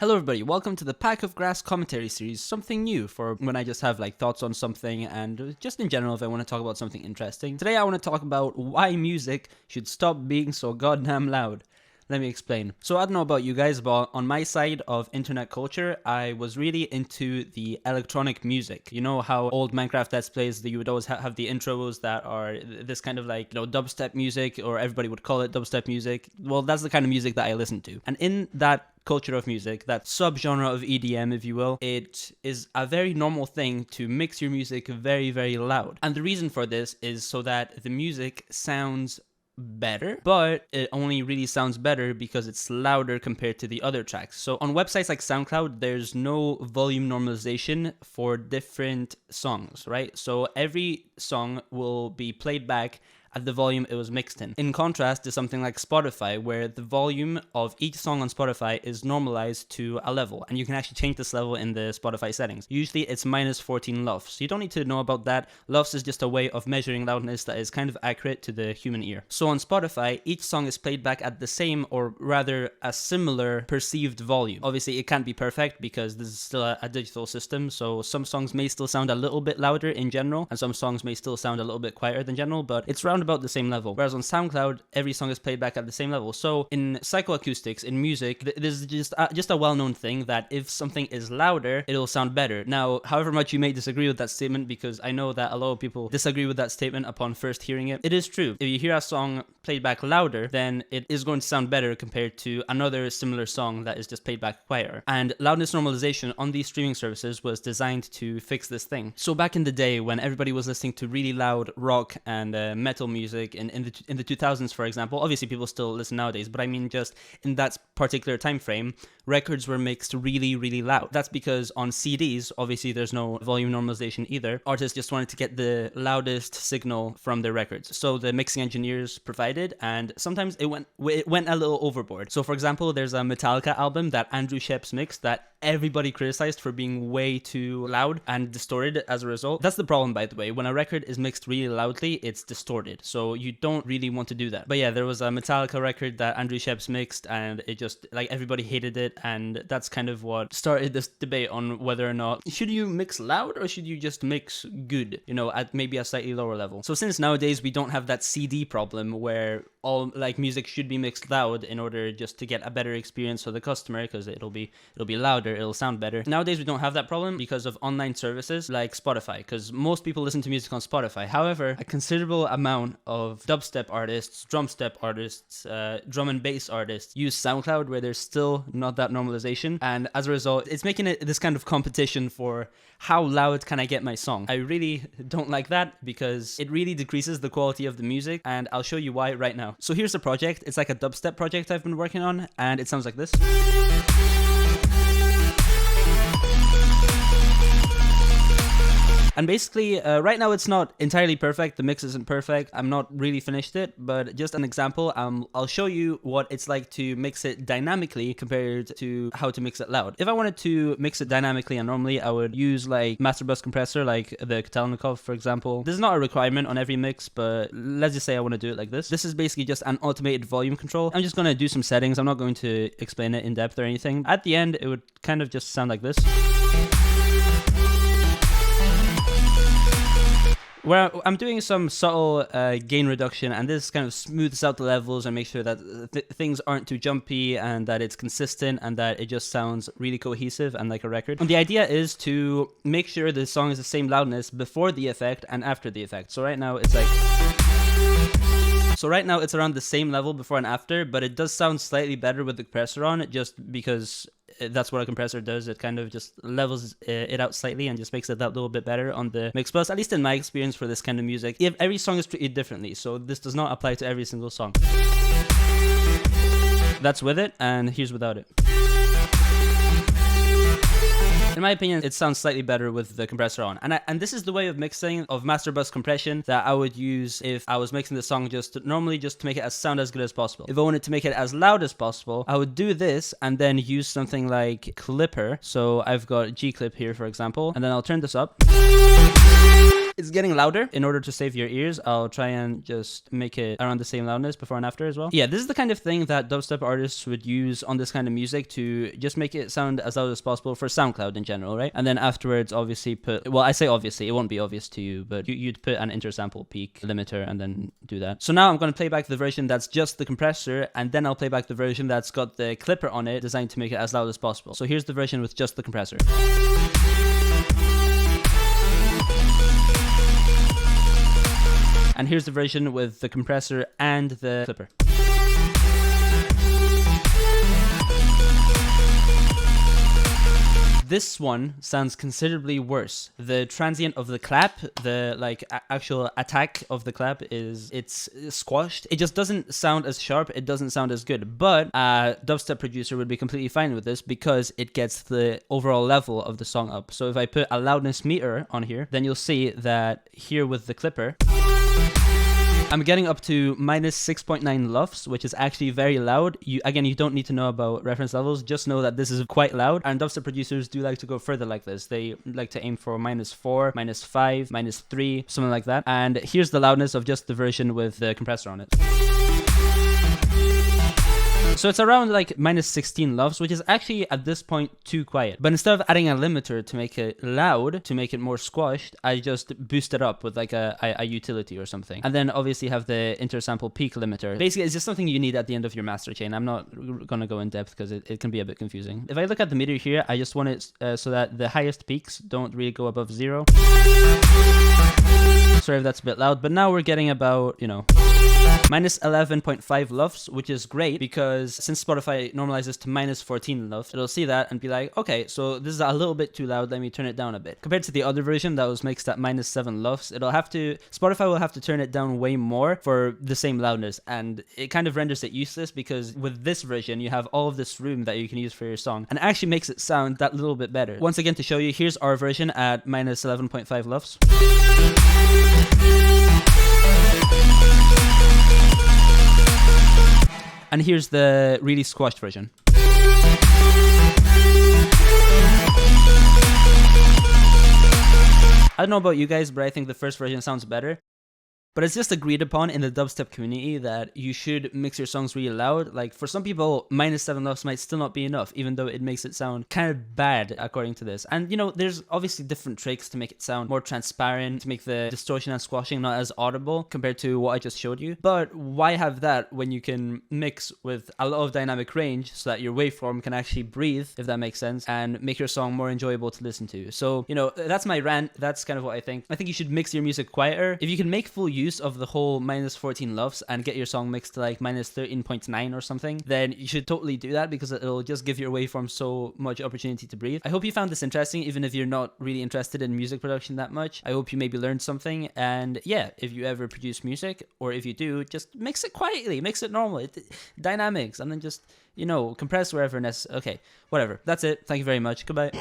Hello everybody, welcome to the Pack of Grass commentary series, something new for when I just have thoughts on something and just in general if I want to talk about something interesting. Today I want to talk about why music should stop being so goddamn loud. Let me explain. So I don't know about you guys, but on my side of internet culture, I was really into the electronic music. You know how old Minecraft Let's Plays, you would always have the intros that are this kind of dubstep music, or everybody would call it dubstep music. Well, that's the kind of music that I listen to. And in that culture of music, that subgenre of EDM, if you will, it is a very normal thing to mix your music very, very loud. And the reason for this is so that the music sounds better, but it only really sounds better because it's louder compared to the other tracks. So on websites like SoundCloud, there's no volume normalization for different songs, right? So every song will be played back at the volume it was mixed in. In contrast to something like Spotify, where the volume of each song on Spotify is normalized to a level, and you can actually change this level in the Spotify settings. Usually it's minus 14 LUFS. You don't need to know about that. LUFS is just a way of measuring loudness that is kind of accurate to the human ear. So on Spotify, each song is played back at the same, or rather a similar perceived volume. Obviously it can't be perfect because this is still a digital system, so some songs may still sound a little bit louder in general, and some songs may still sound a little bit quieter than general, but it's round about the same level. Whereas on SoundCloud, every song is played back at the same level. So in psychoacoustics, in music, this is just a well-known thing that if something is louder, it'll sound better. Now, however much you may disagree with that statement, because I know that a lot of people disagree with that statement upon first hearing it, it is true. If you hear a song played back louder, then it is going to sound better compared to another similar song that is just played back quieter. And loudness normalization on these streaming services was designed to fix this thing. So back in the day when everybody was listening to really loud rock and metal music in the 2000s, for example, obviously people still listen nowadays, but I mean just in that particular time frame, records were mixed really, really loud. That's because on CDs, obviously there's no volume normalization either. Artists just wanted to get the loudest signal from their records. So the mixing engineers provided, and sometimes it went a little overboard. So for example, there's a Metallica album that Andrew Sheps mixed that everybody criticized for being way too loud and distorted as a result. That's the problem, by the way. When a record is mixed really loudly, it's distorted. So you don't really want to do that. But yeah, there was a Metallica record that Andrew Sheps mixed, and it just, everybody hated it, and that's kind of what started this debate on whether or not should you mix loud or should you just mix good, at maybe a slightly lower level. So since nowadays we don't have that CD problem where all music should be mixed loud in order just to get a better experience for the customer, because it'll be louder, it'll sound better. Nowadays we don't have that problem because of online services like Spotify, because most people listen to music on Spotify. However, a considerable amount of dubstep artists, drumstep artists, drum and bass artists use SoundCloud, where there's still not that normalization, and as a result it's making it this kind of competition for how loud can I get my song. I really don't like that because it really decreases the quality of the music, and I'll show you why right now. So here's the project. It's like a dubstep project I've been working on, and it sounds like this. And basically, right now it's not entirely perfect. The mix isn't perfect. I'm not really finished it, but just an example. I'll show you what it's like to mix it dynamically compared to how to mix it loud. If I wanted to mix it dynamically and normally, I would use master bus compressor, like the Katalnikov, for example. This is not a requirement on every mix, but let's just say I want to do it like this. This is basically just an automated volume control. I'm just going to do some settings. I'm not going to explain it in depth or anything. At the end, it would kind of just sound like this, where I'm doing some subtle gain reduction, and this kind of smooths out the levels and makes sure that things aren't too jumpy and that it's consistent and that it just sounds really cohesive and like a record. And the idea is to make sure the song is the same loudness before the effect and after the effect. So right now it's around the same level before and after, but it does sound slightly better with the compressor on, just because that's what a compressor does. It kind of just levels it out slightly and just makes it that little bit better on the mix bus, at least in my experience for this kind of music. Every song is treated differently, so this does not apply to every single song. That's with it, and here's without it. In my opinion, it sounds slightly better with the compressor on. And this is the way of mixing, of master bus compression, that I would use if I was mixing the song just to make it sound as good as possible. If I wanted to make it as loud as possible, I would do this and then use something like Clipper. So I've got G-Clip here, for example, and then I'll turn this up. It's getting louder. In order to save your ears, I'll try and just make it around the same loudness before and after as well. Yeah, this is the kind of thing that dubstep artists would use on this kind of music to just make it sound as loud as possible for SoundCloud in general, right? And then afterwards, obviously put, well, I say obviously, it won't be obvious to you, but you'd put an intersample peak limiter and then do that. So now I'm going to play back the version that's just the compressor, and then I'll play back the version that's got the clipper on it designed to make it as loud as possible. So here's the version with just the compressor. And here's the version with the compressor and the clipper. This one sounds considerably worse. The transient of the clap, the actual attack of the clap it's squashed. It just doesn't sound as sharp. It doesn't sound as good. But a dubstep producer would be completely fine with this because it gets the overall level of the song up. So if I put a loudness meter on here, then you'll see that here with the clipper, I'm getting up to minus 6.9 LUFS, which is actually very loud. You don't need to know about reference levels. Just know that this is quite loud. And dubstep producers do like to go further like this. They like to aim for -4, -5, -3, something like that. And here's the loudness of just the version with the compressor on it. So it's around like minus 16 LUFS, which is actually at this point too quiet. But instead of adding a limiter to make it loud, to make it more squashed, I just boost it up with like a utility or something. And then obviously have the intersample peak limiter. Basically, it's just something you need at the end of your master chain. I'm not going to go in depth because it can be a bit confusing. If I look at the meter here, I just want it so that the highest peaks don't really go above 0. Sorry if that's a bit loud, but now we're getting about, you know, minus 11.5 LUFS, which is great because since Spotify normalizes to minus 14 LUFS, it'll see that and be like, okay, so this is a little bit too loud, let me turn it down a bit. Compared to the other version that was mixed at minus 7 LUFS, Spotify will have to turn it down way more for the same loudness, and it kind of renders it useless because with this version, you have all of this room that you can use for your song, and it actually makes it sound that little bit better. Once again, to show you, here's our version at minus 11.5 LUFS. And here's the really squashed version. I don't know about you guys, but I think the first version sounds better. But it's just agreed upon in the dubstep community that you should mix your songs really loud. Like, for some people, minus 7 LUFS might still not be enough, even though it makes it sound kind of bad, according to this. And, you know, there's obviously different tricks to make it sound more transparent, to make the distortion and squashing not as audible compared to what I just showed you. But why have that when you can mix with a lot of dynamic range so that your waveform can actually breathe, if that makes sense, and make your song more enjoyable to listen to? So, you know, that's my rant. That's kind of what I think. I think you should mix your music quieter. If you can make full use of the whole minus 14 LUFS and get your song mixed to like minus 13.9 or something, then you should totally do that because it'll just give your waveform so much opportunity to breathe. I hope you found this interesting, even if you're not really interested in music production that much. I hope you maybe learned something, and yeah, if you ever produce music, or if you do, just mix it quietly, mix it normal, dynamics, and then just, you know, compress wherever necessary. Okay, whatever. That's it. Thank you very much. Goodbye.